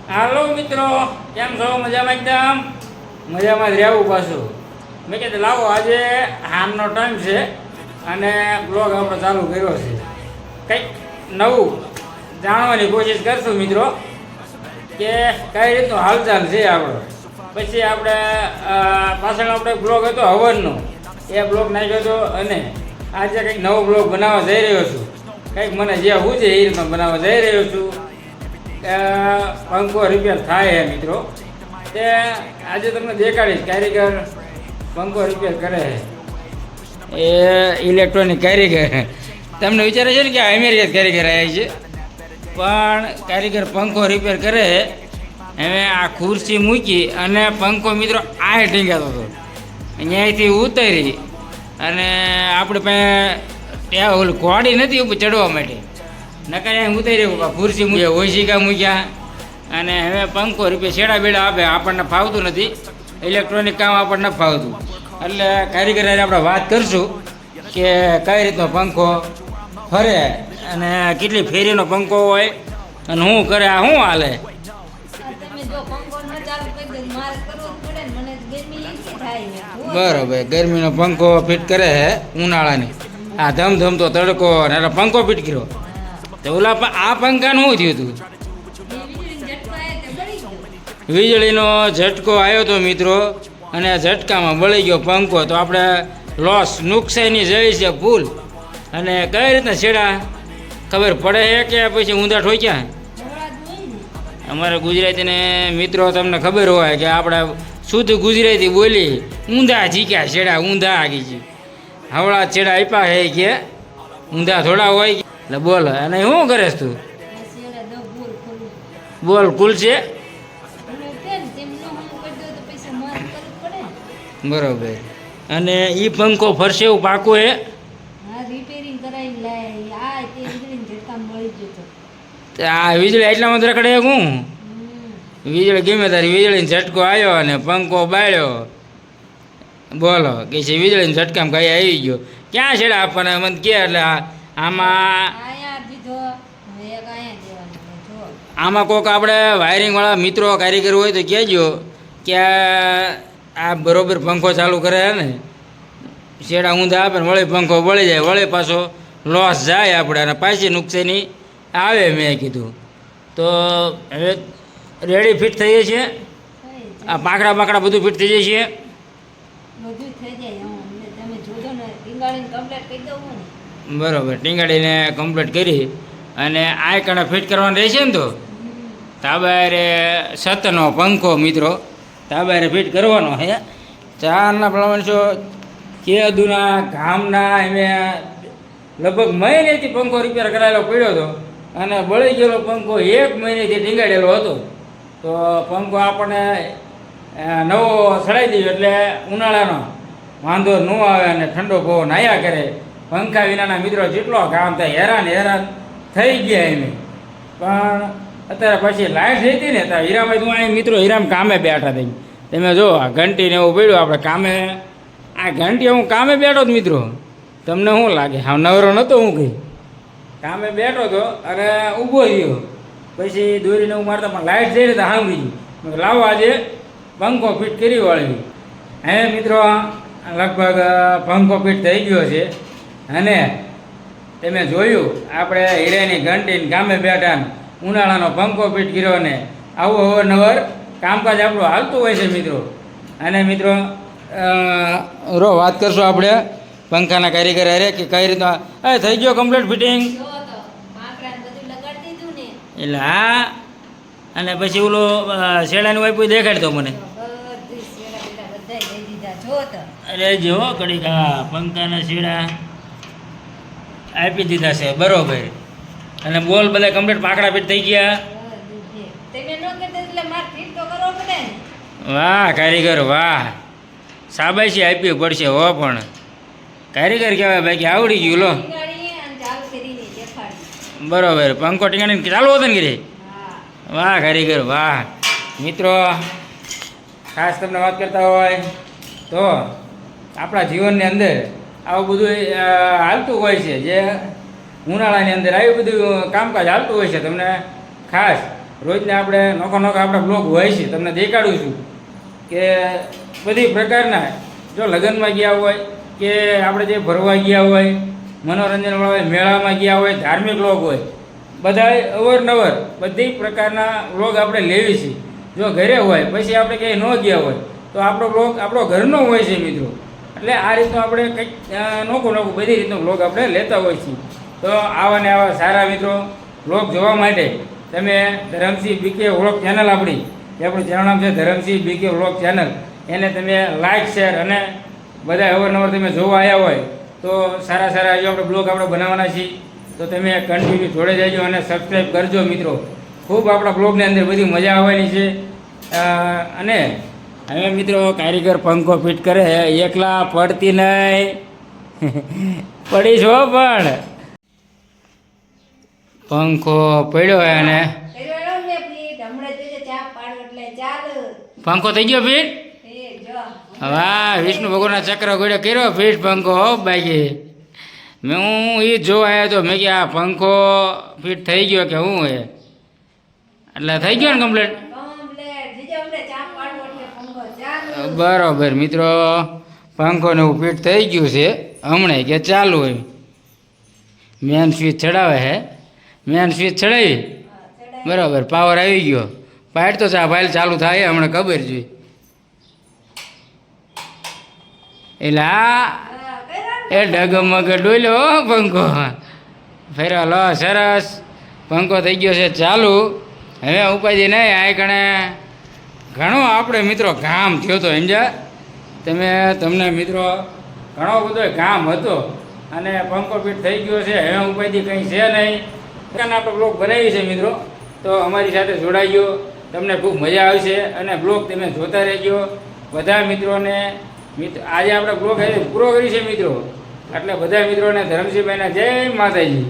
હાલો મિત્રો, કેમ છો? મજામાં? એકદમ મજામાં જ રહેવું પાછું. મેં કીધું લાવો આજે હાનનો ટાઈમ છે અને બ્લોગ આપણે ચાલુ કર્યો છે. કંઈક નવું જાણવાની કોશિશ કરશું મિત્રો કે કઈ રીતનું હાલચાલ છે આપણો. પછી આપણે પાછળ આપણે બ્લોગ હતો હવનનો, એ બ્લોગ નાખ્યો હતો અને આજે કંઈક નવો બ્લોગ બનાવવા જઈ રહ્યો છું. કંઈક મને જે હું છે એ રીતના બનાવવા જઈ રહ્યો છું. પંખો રિપેર થાય છે મિત્રો, તે આજે તમને દેખાડીશ. કારીગર પંખો રિપેર કરે છે, એ ઇલેક્ટ્રોનિક કારીગર. તમને વિચારે છે ને કે અમેરિકા કારીગર આવ્યા છે, પણ કારીગર પંખો રિપેર કરે. હવે આ ખુરશી મૂકી અને પંખો મિત્રો આ ટીંગાતો હતો, અહીંયાથી ઉતરી અને આપણે પાસે ત્યાં ઓલું ઘોડી નથી ઉપર ચડવા માટે, નકર અહીં ઉતરી ખુરશી મૂકી ઓશિકા મૂક્યા અને હવે પંખો રિપેર છેડા બેડા આપે. આપણને ફાવતું નથી, ઇલેક્ટ્રોનિક કામ આપણને નથી ફાવતું. એટલે કારીગર આપણે વાત કરશું કે કઈ રીતનો પંખો ફરે અને કેટલી ફેરીનો પંખો હોય અને શું કરે, આ શું હાલે. બરોબર, ગરમીનો પંખો ફિટ કરે છે ઉનાળાની. આ ધમધમતો તડકો ને એટલે પંખો ફિટ કર્યો. તો ઓલા આ પંખાનું શું થયું હતું? વીજળીનો ઝટકો આવ્યો હતો મિત્રો અને ઝટકામાં બળી ગયો પંખો. તો આપણે લોસ નુકસાની જઈ છે ફૂલ. અને કઈ રીતના છેડા ખબર પડે છે કે પછી ઊંધા ઠોક્યા? અમારા ગુજરાતીને મિત્રો તમને ખબર હોય કે આપણે શુદ્ધ ગુજરાતી બોલી ઊંધા જીક્યા છેડા, ઊંધા આગી છે. હવળા છેડા આપ્યા છે કે ઊંધા થોડા હોય. એટલે બોલ, અને શું કરેશ તું? બોલ ખુલશે બરોબર. અને એ પંખો ફરશે એવું પાકું હે? આ વીજળી એટલામાં જ રખડે હું? વીજળી ગમે તારી વીજળીનો ઝટકો આવ્યો અને પંખો બાળ્યો. બોલો કે છે વીજળીના ઝટકામાં કઈ આવી ગયો. ક્યાં છેડા આપવાના મને કે? એટલે આમાં કોઈક આપણે વાયરિંગવાળા મિત્રો કારીગર હોય તો કહેજો કે આ બરોબર પંખો ચાલુ કરે ને છેડા ઊંધા આપે ને વળી પંખો બળી જાય, વળી પાછો લોસ જાય આપણે અને પાછી નુકસાની આવે. મેં કીધું તો હવે રેડી ફિટ થઈએ છીએ. આ પાંખડા બાંકડા બધું ફિટ થઈ જાય છે. બરોબર, ટીંગાડીને કમ્પ્લીટ કરી અને આ કણે ફિટ કરવાનું રહેશે ને. તો તાબારે સતનો પંખો મિત્રો તાબારે ફિટ કરવાનો હે. ચારના પ્રમાણે છો કેદુના ગામના એમે લગભગ મહિનેથી પંખો રિપેર કરાયેલો પડ્યો હતો અને બળી ગયેલો પંખો 1 મહિનેથી ટીંગાડેલો હતો. તો પંખો આપણને નવો સડાઈ દીધો એટલે ઉનાળાનો વાંધો ન આવે અને ઠંડો પવન આવ્યા કરે. પંખા વિનાના મિત્રો જેટલો કામ થાય, હેરાન થઈ ગયા એમ. પણ અત્યારે પછી લાઈટ હતી ને ત્યાં હીરામાં તું અહીં મિત્રો હીરામ કામે બેઠા થઈ. તમે જો આ ઘંટીને એવું પડ્યું આપણે કામે. આ ઘંટી હું કામે બેઠો જ મિત્રો, તમને શું લાગે? હા, નવરો નહોતો હું કંઈ કામે બેઠો હતો અને ઊભો થયો. પછી દોરીને હું મારતા પણ લાઈટ જઈ રીતે સાંભળી ગઈ. લાવો આજે પંખો ફિટ કરી વળવી. હે મિત્રો લગભગ પંખો ફિટ થઈ ગયો છે અને તમે જોયું આપણે હીરાની ઘંટીને કામે બેઠા ઉનાળાનો પંખો ફિટ કર્યો ને આવું અવારનવાર કામકાજ આપણું હાલતું હોય છે મિત્રો. અને મિત્રો વાત કરશું આપણે પંખાના કારીગર અરે કે કઈ રીતના થઈ ગયો કમ્પ્લીટ ફિટિંગ? એટલે હા, અને પછી ઓલો શેડાની વાઈપ દેખાડતો મને. અરે જો કડીક હા પંખાના શેડા આપી દીધા છે બરોબર. અને બોલ બધા કમ્પ્લીટ પાંખડા ફિટ થઈ ગયા. વાહ કારીગર વાહ, શાબાશી આપવી પડશે હો. પણ કારીગર કહેવાય બાકી આવડી ગયું લો. બરોબર, પંખો ટીંગાડીને ચાલુ હતો ને ઘરે. વાહ કારીગર વાહ. મિત્રો ખાસ તમને વાત કરતા હોય તો આપણા જીવનની અંદર આવું બધું હાલતું હોય છે. જે ઉનાળાની અંદર આવી બધું કામકાજ હાલતું હોય છે. તમને ખાસ રોજને આપણે નોખા નોખા આપણા બ્લોગ હોય છે, તમને દેખાડું છું કે બધી પ્રકારના, જો લગ્નમાં ગયા હોય કે આપણે જે ભરવા ગયા હોય, મનોરંજનવાળા હોય, મેળામાં ગયા હોય, ધાર્મિક બ્લોગ હોય, બધાય અવરનવર બધી પ્રકારના વ્લોગ આપણે લેવી છીએ. જો ઘરે હોય પછી આપણે ક્યાંય ન ગયા હોય તો આપણો બ્લોગ આપણો ઘરનો હોય છે મિત્રો. એટલે આ રીતનું આપણે કંઈક નોખું નોખું બધી રીતનું વ્લોગ આપણે લેતા હોય છીએ. તો આવા ને આવા સારા મિત્રો વ્લોગ જોવા માટે તમે ધરમસિંહ બીકે વ્લોગ ચેનલ આપણી, જે આપણું ચેનલ નામ છે ધરમસિંહ બીકે વ્લોગ ચેનલ, એને તમે લાઇક શેર અને બધા અવરનવર તમે જોવા આવ્યા હોય તો સારા સારા હજુ આપણે બ્લોગ આપણે બનાવવાના છીએ. તો તમે કન્ટિન્યુ જોડે જજો અને સબસ્ક્રાઈબ કરજો મિત્રો. ખૂબ આપણા બ્લોગની અંદર બધી મજા આવવાની છે. અને હવે મિત્રો કારીગર પંખો ફિટ કરે, એકલા પડતી નહીં પડી છો પણ પંખો પડ્યો હોય અને પંખો થઈ ગયો ફિટ. વાહ, વિષ્ણુ ભગવાનના ચક્ર ગોળે કર્યો ફિટ પંખો. હો બાકી હું એ જોવા આવ્યો હતો, મેં કે આ પંખો ફિટ થઈ ગયો કે હું એ, એટલે થઈ ગયો ને કમ્પ્લીટ. બરાબર મિત્રો, પંખો ને એવું ફિટ થઈ ગયું છે હમણાં કે ચાલુ હોય. મેન સ્વિચ ચડાવે છે, મેન સ્વિચ ચડાવી બરાબર, પાવર આવી ગયો. પાઇટ તો ચા ફાઇલ ચાલુ થાય હમણાં ખબર જોઈ. એટલે આ એ ડગમગ ડોલ્યો પંખો ફેરો લો, સરસ પંખો થઈ ગયો છે ચાલુ. હવે ઉપાધિ નહીં, આ કણે ઘણો આપણે મિત્રો કામ થયો હતો સમજ્યા તમને મિત્રો, ઘણો બધો કામ હતો અને પંખો ફિટ થઈ ગયો છે. હવે ઉપાધિ કંઈ છે નહીં, આપણે બ્લોગ બનાવી છે મિત્રો. તો અમારી સાથે જોડાઈ તમને ખૂબ મજા આવશે અને બ્લોગ તમે જોતા રહેજો બધા મિત્રોને. આજે આપણે બ્લોગ પૂરો કરી છે મિત્રો, એટલે બધા મિત્રોને ધરમસિંહભાઈના જય માતાજી.